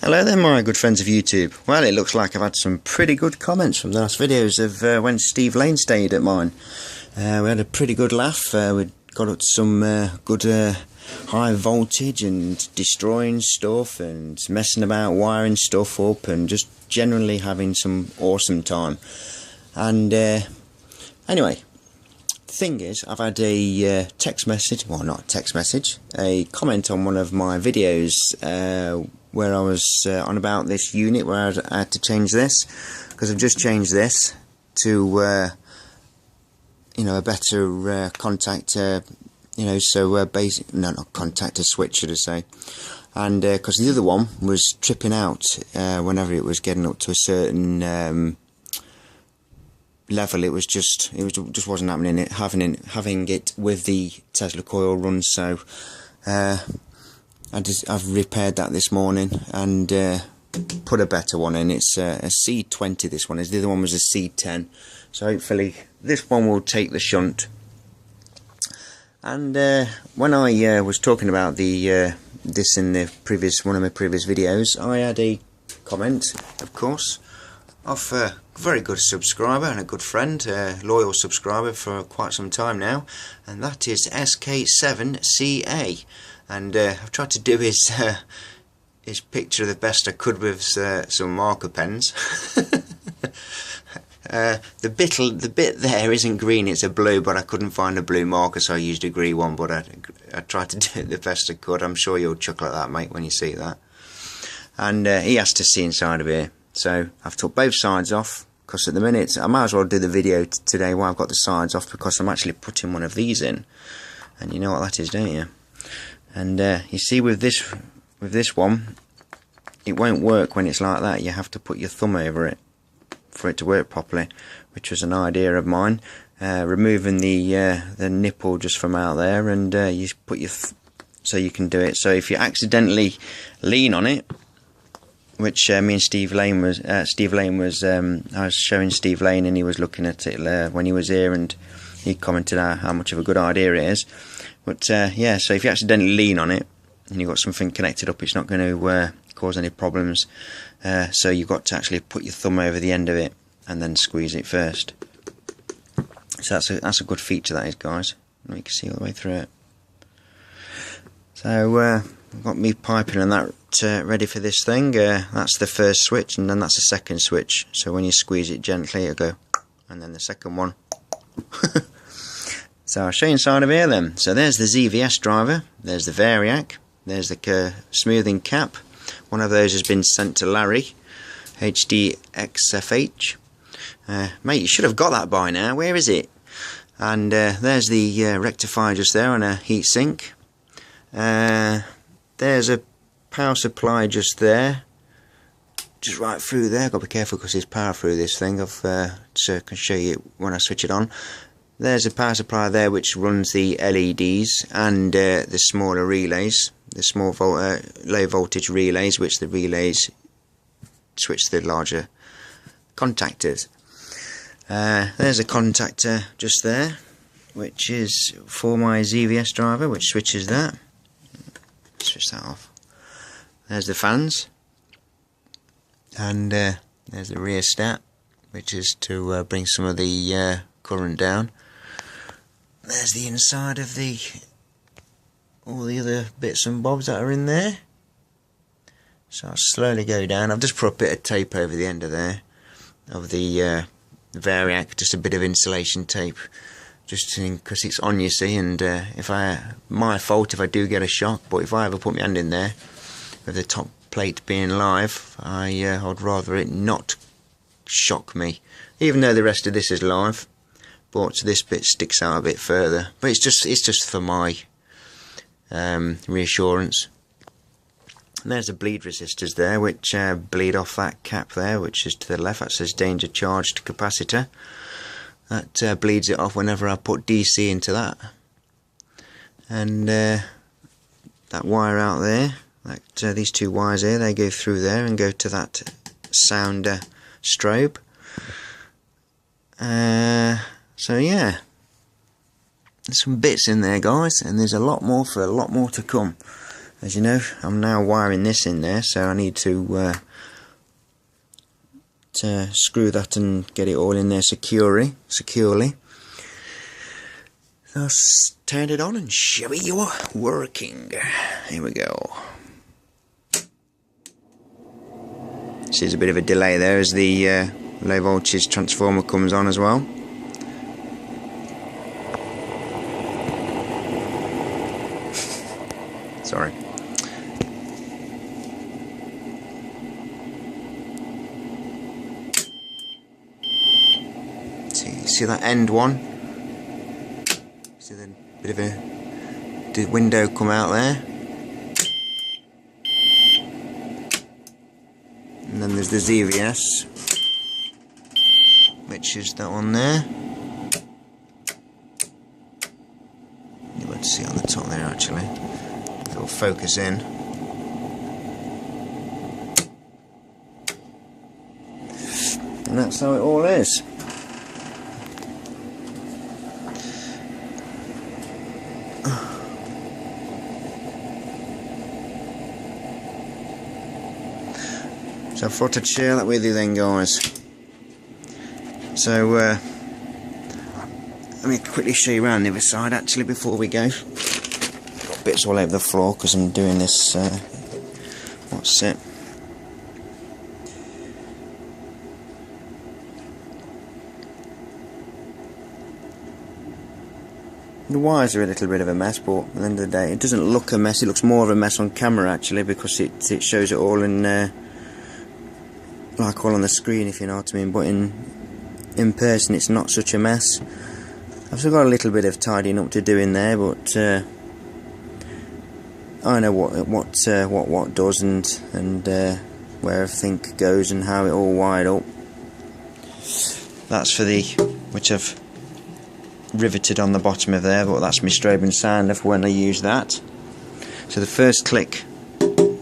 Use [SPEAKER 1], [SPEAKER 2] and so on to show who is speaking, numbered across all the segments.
[SPEAKER 1] Hello there my good friends of YouTube. Well, it looks like I've had some pretty good comments from the last videos of when Steve Lane stayed at mine. We had a pretty good laugh. We got up to some good high voltage and destroying stuff and messing about wiring stuff up and just generally having some awesome time. And anyway, the thing is, I've had a text message, well not a text message, a comment on one of my videos where I was on about this unit where I had to change this, because I've just changed this to you know, a better contactor, you know, so basic, no, not contactor, switch should I say, and because the other one was tripping out whenever it was getting up to a certain level. It just wasn't happening. Having it with the Tesla coil run. So I've repaired that this morning and put a better one in. It's a C20. This one is. The other one was a C10. So hopefully this one will take the shunt. And when I was talking about the this in the one of my previous videos, I had a comment, of course, of a very good subscriber and a good friend, loyal subscriber for quite some time now, and that is SK7CA. And I've tried to do his picture the best I could with some marker pens. The bit there isn't green, it's a blue, but I couldn't find a blue marker, so I used a green one. But I tried to do it the best I could. I'm sure you'll chuckle at that, mate, when you see that. And he asked to see inside of here, so I've took both sides off, because at the minute I might as well do the video today while I've got the sides off, because I'm actually putting one of these in, and you know what that is, don't you? And you see with this one, it won't work when it's like that. You have to put your thumb over it for it to work properly, which was an idea of mine. Removing the nipple just from out there, and you put your so you can do it. So if you accidentally lean on it, which me and Steve Lane was, I was showing Steve Lane and he was looking at it when he was here, and he commented how much of a good idea it is. But yeah, so if you accidentally lean on it and you've got something connected up, it's not going to cause any problems. So you've got to actually put your thumb over the end of it and then squeeze it first. So that's a good feature, that is, guys. You can see all the way through it. So I've got me piping and that ready for this thing. That's the first switch, and then that's the second switch. So when you squeeze it gently, it'll go, and then the second one. So I'll show you inside of here then. So there's the ZVS driver, there's the variac, there's the smoothing cap. One of those has been sent to Larry, HDXFH. Mate, you should have got that by now. Where is it? And there's the rectifier just there on a heat sink. There's a power supply just there, just right through there. Got to be careful because there's power through this thing. So I can show you when I switch it on. There's a power supply there which runs the LEDs and the smaller relays, the small low voltage relays, which the relays switch to the larger contactors. There's a contactor just there, which is for my ZVS driver, which switches that. Switch that off. There's the fans, and there's the rheostat, which is to bring some of the current down. There's the inside of all the other bits and bobs that are in there. So I'll slowly go down. I've just put a bit of tape over the end of there, of the variac, just a bit of insulation tape, just because it's on, you see. And my fault if I do get a shock, but if I ever put my hand in there with the top plate being live, I'd rather it not shock me, even though the rest of this is live. But this bit sticks out a bit further. But it's just for my reassurance. And there's the bleed resistors there, which bleed off that cap there, which is to the left. That says danger charged capacitor. That bleeds it off whenever I put DC into that. And that wire out there, these two wires here, they go through there and go to that sound strobe. So yeah, there's some bits in there, guys, and there's a lot more to come. as you know, I'm now wiring this in there, so I need to screw that and get it all in there securely. Let's turn it on and show you working. Here we go. See, there's a bit of a delay there as the low voltage transformer comes on as well. Sorry. See that end one? See the bit of the window come out there? And then there's the ZVS, which is that one there. You want to see on the top there actually. It'll focus in. And that's how it all is. So I thought I'd share that with you then, guys. So let me quickly show you around the other side actually before we go. Got bits all over the floor because I'm doing this what's it? The wires are a little bit of a mess, but at the end of the day it doesn't look a mess. It looks more of a mess on camera actually, because it shows it all in like all on the screen, if you know what I mean, but in person it's not such a mess. I've still got a little bit of tidying up to do in there, but I know what does and where everything goes and how it all wired up. That's for the which I've riveted on the bottom of there, but that's my strobing sounder for when I use that. So the first click,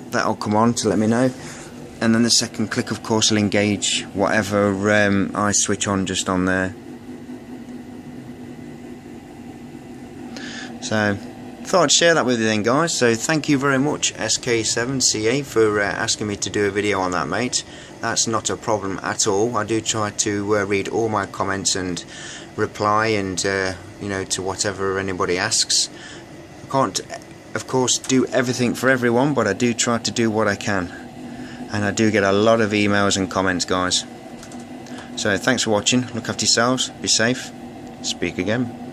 [SPEAKER 1] that'll come on to let me know, and then the second click of course will engage whatever I switch on just on there. So thought I'd share that with you then, guys. So thank you very much SK7CA for asking me to do a video on that, mate. That's not a problem at all. I do try to read all my comments and reply and you know, to whatever anybody asks. I can't of course do everything for everyone, but I do try to do what I can. And I do get a lot of emails and comments, guys. So thanks for watching. Look after yourselves. Be safe. Speak again.